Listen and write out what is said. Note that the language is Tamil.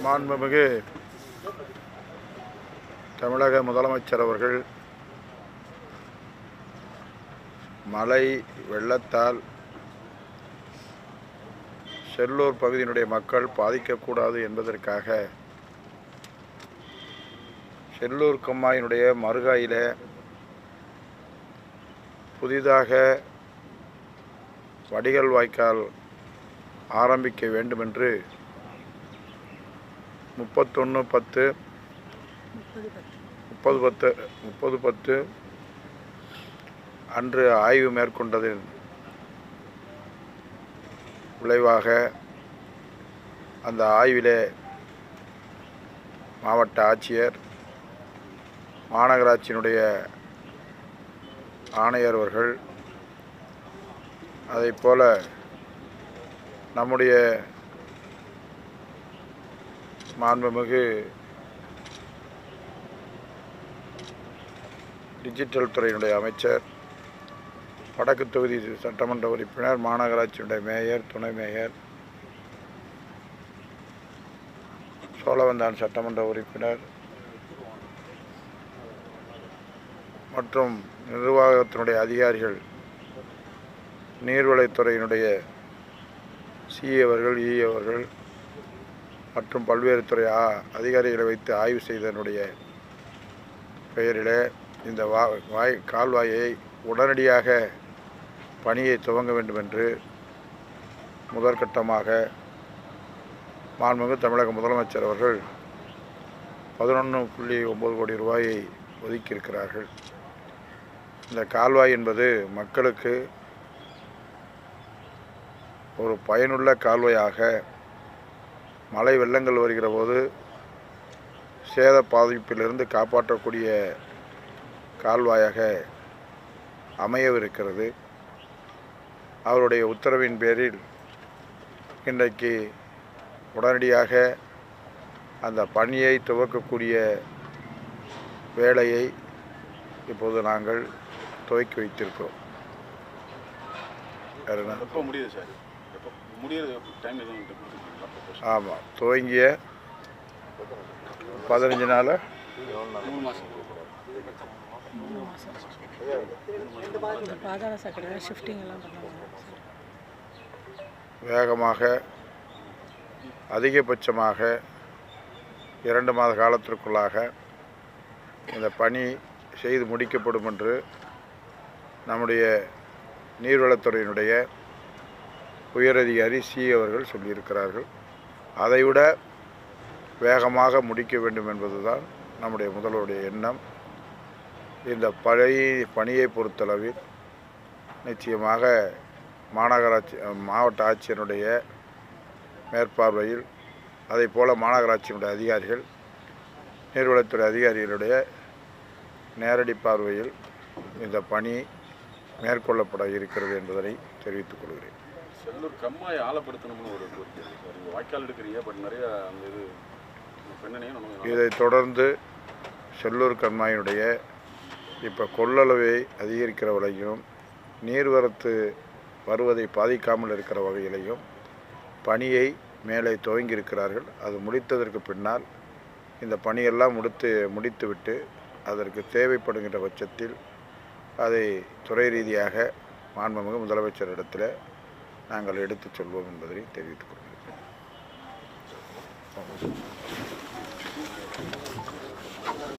மாண்புமிகு தமிழக முதலமைச்சர் அவர்கள் மழை வெள்ளத்தால் செல்லூர் பகுதியினுடைய மக்கள் பாதிக்கக்கூடாது என்பதற்காக செல்லூர் கம்மாயினுடைய மறுகாயிலே புதிதாக வடிகால் வாய்க்கால் ஆரம்பிக்க வேண்டுமென்று 30/10 அன்று ஆய்வு மேற்கொண்டதின் விளைவாக அந்த ஆய்விலே மாவட்ட ஆட்சியர், மாநகராட்சியினுடைய ஆணையர் அவர்கள், அதைப்போல நம்முடைய மாண்புமிகு டிஜிட்டல் துறையினுடைய அமைச்சர், வடக்கு தொகுதி சட்டமன்ற உறுப்பினர், மாநகராட்சியினுடைய மேயர், துணை மேயர், சோழவந்தான் சட்டமன்ற உறுப்பினர் மற்றும் நிர்வாகத்தினுடைய அதிகாரிகள், நீர்வளத்துறையினுடைய சிஏ அவர்கள், இஏ அவர்கள் மற்றும் பல்வேறு துறை அதிகாரிகளை வைத்து ஆய்வு செய்ததனுடைய பெயரிலே இந்த கால்வாயை உடனடியாக பணியை துவங்க வேண்டும் என்று முதற்கட்டமாக மாண்புமிகு தமிழக முதலமைச்சர் அவர்கள் 11.9 கோடி ரூபாயை ஒதுக்கியிருக்கிறார்கள். இந்த கால்வாய் என்பது மக்களுக்கு ஒரு பயனுள்ள கால்வாயாக, மழை வெள்ளங்கள் வருகிற போது சேத பாதிப்பிலிருந்து காப்பாற்றக்கூடிய கால்வாயாக அமையவிருக்கிறது. அவருடைய உத்தரவின் பேரில் இன்றைக்கு உடனடியாக அந்த பணியை துவக்கக்கூடிய வேலையை இப்போது நாங்கள் துவக்கி வைத்திருக்கிறோம். எப்போ முடியுது சார்? எப்போ முடியுது? டைம் எதுவும்? ஆமாம், துவங்கிய 15 நாள் 3 மாதம். வேகமாக அதிகபட்சமாக 2 மாத காலத்திற்குள்ளாக இந்த பணி செய்து முடிக்கப்படும் என்று நம்முடைய நீர்வளத்துறையினுடைய உயரதிகாரி சி அவர்கள் சொல்லியிருக்கிறார்கள். அதைவிட வேகமாக முடிக்க வேண்டும் என்பதுதான் நம்முடைய முதல்வருடைய எண்ணம். இந்த பணியை பொறுத்தளவில் நிச்சயமாக மாவட்ட ஆட்சியருடைய மேற்பார்வையில், அதைப்போல மாநகராட்சியினுடைய அதிகாரிகள், நீர்வளத்துறை அதிகாரிகளுடைய நேரடி பார்வையில் இந்த பணி மேற்கொள்ளப்பட இருக்கிறது என்பதனை தெரிவித்துக் கொள்கிறேன். செல்லூர் கம்மாயை ஆழப்படுத்தணும்னு ஒரு வாய்க்கால் எடுக்கிறீங்க, பட் நிறைய அந்த இதைத் தொடர்ந்து செல்லூர் கம்மாயினுடைய இப்போ கொள்ளளவை அதிகரிக்கிற வகையிலும் நீர்வரத்து வருவதை பாதிக்காமல் இருக்கிற வகையிலையும் பணியை மேலே துவங்கியிருக்கிறார்கள். அது முடித்ததற்கு பின்னால் இந்த பணியெல்லாம் முடித்துவிட்டு அதற்கு தேவைப்படுகின்ற பட்சத்தில் அதை துறை ரீதியாக மாண்புமிகு முதலமைச்சரிடத்தில் நாங்கள் எடுத்துச் சொல்வோம் என்பதை தெரிவித்துக் கொள்கிறேன்.